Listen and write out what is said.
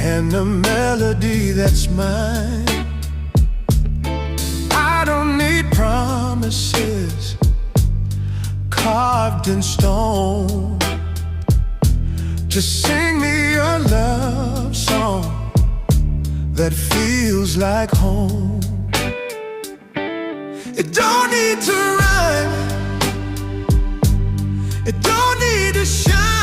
and a melody that's mine. I don't need promises carved in stone. Just sing me a love song that feels like home. It don't need to rhyme, it don't need to shine.